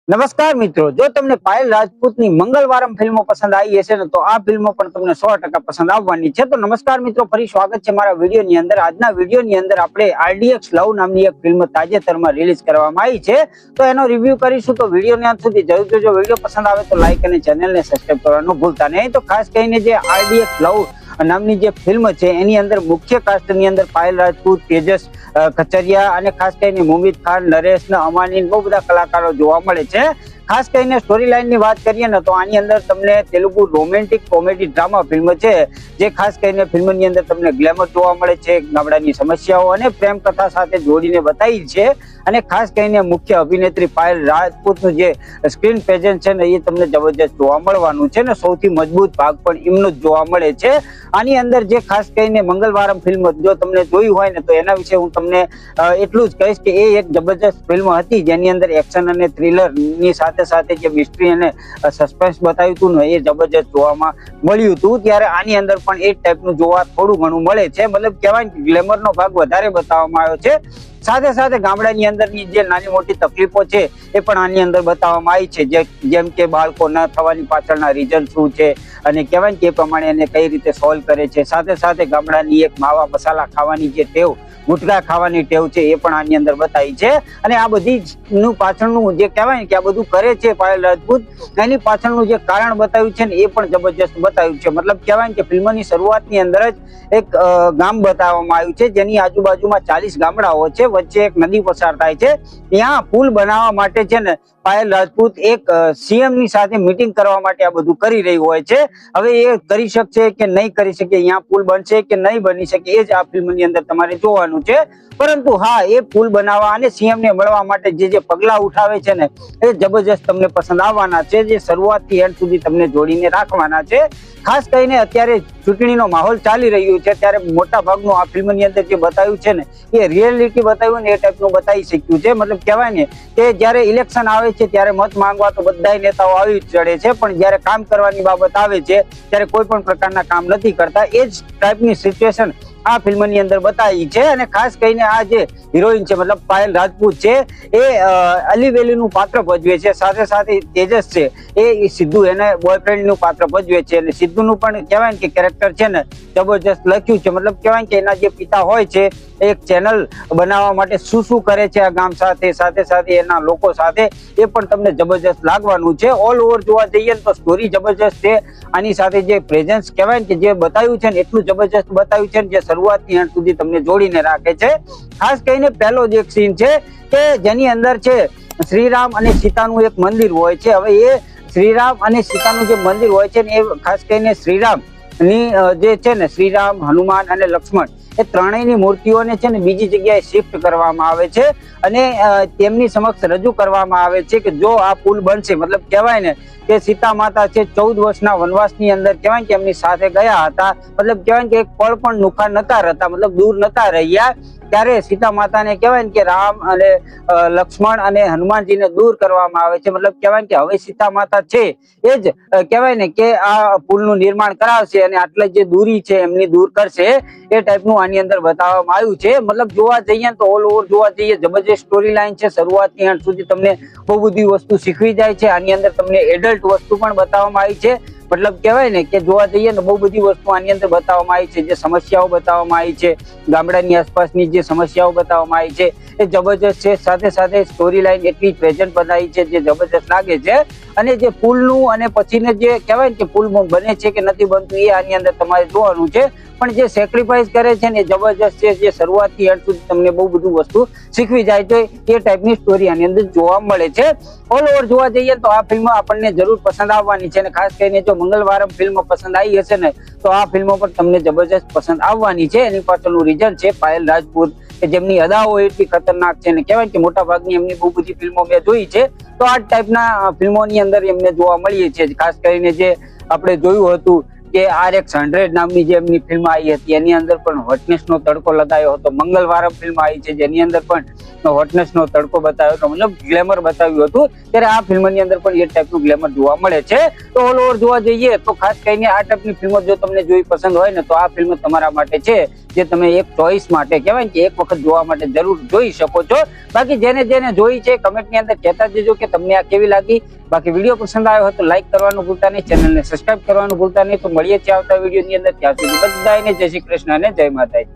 નમસ્કાર મિત્રો, જો તમને પાયલ રાજપૂતની મંગલવારમ ફિલ્મો પસંદ આવી હશે ને તો આ ફિલ્મો પણ તમને 100% પસંદ આવવાની છે। તો નમસ્કાર મિત્રો, ફરી સ્વાગત છે મારા વિડીયોની અંદર। આજના વિડીયોની અંદર આપણે RDX લવ નામની એક ફિલ્મ તાજેતરમાં રિલીઝ કરવામાં આવી છે, તો એનો રિવ્યુ કરીશું। તો વિડીયોને અંત સુધી જરૂર જોજો। વિડીયો પસંદ આવે તો લાઈક અને ચેનલને સબસ્ક્રાઇબ કરવાનું ભૂલતા નહીં। તો ખાસ કરીને જે RDX લવ નામની જે ફિલ્મ છે એની અંદર મુખ્ય કાસ્ટની અંદર પાયલ રાજપૂત, તેજસ કચરિયા અને ખાસ કરીને મુમિત ખાન, નરેશ ને અમાની બહુ બધા કલાકારો જોવા મળે છે। ખાસ કરીને સ્ટોરી લાઈન ની વાત કરીએ ને તો આની અંદર તમને Telugu romantic comedy drama film છે, જે ખાસ કરીને ફિલ્મની અંદર તમને ગ્લેમર જોવા મળે છે, ગામડાની સમસ્યાઓ અને પ્રેમ કથા સાથે જોડીને બતાવી છે। અને ખાસ કરીને મુખ્ય અભિનેત્રી પાયલ રાજપૂતનું જે સ્ક્રીન પ્રેઝન્સ છે ને એ તમને જબરજસ્ત જોવા મળવાનું છે ને સૌથી મજબૂત ભાગ પણ એમનો જ જોવા મળે છે। આની અંદર જે ખાસ કરીને મંગલવારમ ફિલ્મ જો તમને જોઈ હોય ને તો એના વિશે હું તમને એટલું જ કહીશ કે એ એક જબરજસ્ત ફિલ્મ હતી, જેની અંદર એક્શન અને થ્રિલર ની સાથે સાથે જે મિસ્ટ્રી અને સસ્પેન્સ બતાવ્યું હતું ને એ જબરજસ્ત જોવામાં મળ્યું હતું। ત્યારે આની અંદર પણ એ ટાઈપનું જોવા થોડું ઘણું મળે છે, મતલબ કહેવાય કે ગ્લેમરનો ભાગ વધારે બતાવવામાં આવ્યો છે। સાથે સાથે ગામડાની અંદરની જે નાની મોટી તકલીફો છે એ પણ આની અંદર બતાવવામાં આવી છે, જેમ કે બાળકો ન થવાની પાછળના રીઝન શું છે અને કહેવાય કે એ પ્રમાણે એને કઈ રીતે સોલ્વ કરે છે। સાથે સાથે ગામડાની એક માવા મસાલા ખાવાની જે ટેવ, ગુટખા ખાવાની ટેવ છે એ પણ આની અંદર બતાવી છે। અને આ બધી નું પાછળનું જે કહેવાય કે આ બધું કરે છે પાયલ રાજપૂત, એની પાછળનું જે કારણ બતાવ્યું છે ને એ પણ જબરજસ્ત બતાવ્યું છે। મતલબ કહેવાય કે ફિલ્મની શરૂઆતની અંદર જ એક ગામ બતાવવામાં આવ્યું છે, જેની આજુબાજુમાં 40 ગામડાઓ છે, વચ્ચે એક નદી પસાર થાય છે। ત્યાં પુલ બનાવવા માટે છે ને પાયલ રાજપૂત એક CM ની સાથે મીટિંગ કરવા માટે આ બધું કરી રહી હોય છે। હવે એ કરી શકશે કે નહીં કરી શકે, અહીંયા પુલ બનશે કે નહીં બની શકે, એ જ આ ફિલ્મની અંદર તમારે જોવાનું છે। પરંતુ હા, એ પુલ બનાવવા અને CM ને મળવા માટે જે પગલા ઉઠાવે છે ને એ જબરજસ્ત તમને પસંદ આવવાના છે, જે શરૂઆતથી એન્ડ સુધી તમને જોડીને રાખવાના છે। ખાસ કરીને અત્યારે ચૂંટણીનો માહોલ ચાલી રહ્યો છે, ત્યારે મોટા ભાગનું આ ફિલ્મની અંદર જે બતાવ્યું છે ને એ રિયાલિટી બતાવ્યું ને એ ટાઈપનું બતાવી શક્યું છે। મતલબ કહેવાય ને કે જ્યારે ઇલેક્શન આવે છે ત્યારે મત માંગવા તો બધા નેતાઓ આવી ચડે છે, પણ જ્યારે કામ કરવાની બાબત આવે છે ત્યારે કોઈ પણ પ્રકારના કામ નથી કરતા। એ જ ટાઈપની સિચ્યુએશન આ ફિલ્મની અંદર બતાવી છે। અને ખાસ કરીને આ જે હિરોઈન છે મતલબ પાયલ રાજપૂત છે એ અલી વેલીનું પાત્ર ભજવે છે, સાથે સાથે તેજસ છે એ સિદ્ધુ એને બોયફ્રેન્ડનું પાત્ર ભજવે છે। અને સિદ્ધુનું પણ કહેવાય કે કેરેક્ટર છે ને જબરજસ્ત લખ્યું છે। મતલબ કહેવાય કે એના જે પિતા હોય છે એક ચેનલ બનાવવા માટે શું કરે છે આ ગામ સાથે સાથે એના લોકો સાથે, એ પણ તમને જબરજસ્ત લાગવાનું છે। ઓલ ઓવર જોવા જઈએ તો સ્ટોરી જબરજસ્ત છે, આની સાથે જે પ્રેઝન્સ કહેવાય કે જે બતાવ્યું છે ને એટલું જબરજસ્ત બતાવ્યું છે જે શરૂઆતથી અંત સુધી તમને જોડીને રાખે છે। ખાસ કરીને પહેલો જ એક સીન છે કે જેની અંદર છે શ્રીરામ અને સીતાનું એક મંદિર હોય છે। હવે એ શ્રીરામ અને સીતાનું જે મંદિર હોય છે ને એ ખાસ કરીને શ્રીરામ ની જે છે ને શ્રીરામ, હનુમાન અને લક્ષ્મણ એ ત્રણેયની મૂર્તિઓને છે ને બીજી જગ્યાએ શિફ્ટ કરવામાં આવે છે અને તેમની સમક્ષ રજૂ કરવામાં આવે છે કે જો આ પુલ બનશે, મતલબ કહેવાય ને કે સીતા માતા છે 14 વર્ષના વનવાસની અંદર કહેવાય કે એમની સાથે ગયા હતા, મતલબ કહેવાય કે એક પળ પણ નુખા નતા રહેતા, મતલબ દૂર નતા રહ્યા। ત્યારે સીતા માતાને કહેવાય કે રામ અને લક્ષ્મણ અને હનુમાનજીને દૂર કરવામાં આવે છે। મતલબ કહેવાય કે હવે સીતા માતા છે એ જ કહેવાય ને કે આ પુલનું નિર્માણ કરાવશે અને આટલી જે દૂરી છે એમની દૂર કરશે, એ ટાઈપનું આની અંદર બતાવવામાં આવ્યું છે। મતલબ જોવા જઈએ તો ઓલ ઓવર જોવા જઈએ જબરજસ્ત સ્ટોરી લાઈન છે, શરૂઆતથી અંત સુધી તમને બહુ બધી વસ્તુ શીખવી જાય છે। આની અંદર તમને એડલ્ટ વસ્તુ પણ બતાવવામાં આવી છે, મતલબ કહેવાય ને કે જોવા જઈએ ને બહુ બધી વસ્તુ આની અંદર બતાવવામાં આવી છે, જે સમસ્યાઓ બતાવવામાં આવી છે, ગામડાની આસપાસની જે સમસ્યાઓ બતાવવામાં આવી છે એ જબરજસ્ત છે। સાથે સાથે સ્ટોરી લાઈન એટલી પ્રેઝન્ટ બનાવી છે જે જબરજસ્ત લાગે છે। અને જે પુલનું અને પછીને જે કહેવાય કે પુલ બને છે કે નથી બનતું એ આની અંદર તમારે જોવાનું છે, પણ જે સેક્રિફાઈસ કરે છે ને એ જબરજસ્ત છે, જે શરૂઆતથી અંત સુધી તમને બહુ બધું વસ્તુ શીખવી જાય છે, એ ટાઈપની સ્ટોરી આની અંદર જોવા મળે છે। ઓલ ઓવર જોવા જઈએ તો આ ફિલ્મ આપણને જરૂર પસંદ આવવાની છે, અને ખાસ કરીને જો મંગલવારમ ફિલ્મ પસંદ આવી હશે ને તો આ ફિલ્મો પણ તમને જબરજસ્ત પસંદ આવવાની છે। એની પાછળનું રીઝન છે પાયલ રાજપૂત કે જેમની અદાઓ એટલી ખતરનાક છે, ને કહેવાય કે મોટા ભાગની એમની બહુ બધી ફિલ્મો મેં જોઈ છે, તો આ ટાઈપના ફિલ્મોની અંદર એમને જોવા મળીએ છીએ। ખાસ કરીને જે આપણે જોયું હતું કે RX 100 નામની જે એમની ફિલ્મ આવી હતી એની અંદર પણ હોટનેસનો તડકો લગાવ્યો હતો। મંગલવારમ ફિલ્મ આવી છે જેની અંદર પણ હોટનેસનો તડકો બતાવ્યો હતો, મતલબ ગ્લેમર બતાવ્યું હતું, ત્યારે આ ફિલ્મની અંદર પણ એ ટાઈપનું ગ્લેમર જોવા મળે છે। તો ઓલ ઓવર જોવા જઈએ તો ખાસ કરીને આ ટાઈપની ફિલ્મો જો તમને જોઈ પસંદ હોય ને તો આ ફિલ્મ તમારા માટે છે, જે તમે એક ચોઈસ માટે કહેવાય કે એક વખત જોવા માટે જરૂર જોઈ શકો છો. બાકી જેને જોઈ છે કમેન્ટની અંદર કહેતા જજો કે તમને આ કેવી લાગી. બાકી વિડીયો પસંદ આવ્યો હોય તો લાઈક કરવાનું ભૂલતા નહીં, ચેનલને સબસ્ક્રાઇબ કરવાનું ભૂલતા નહીં. તો મળીએ છીએ આવતા વિડીયોની અંદર. ત્યાં સુધી બધાને જય શ્રી કૃષ્ણ અને જય માતાજી.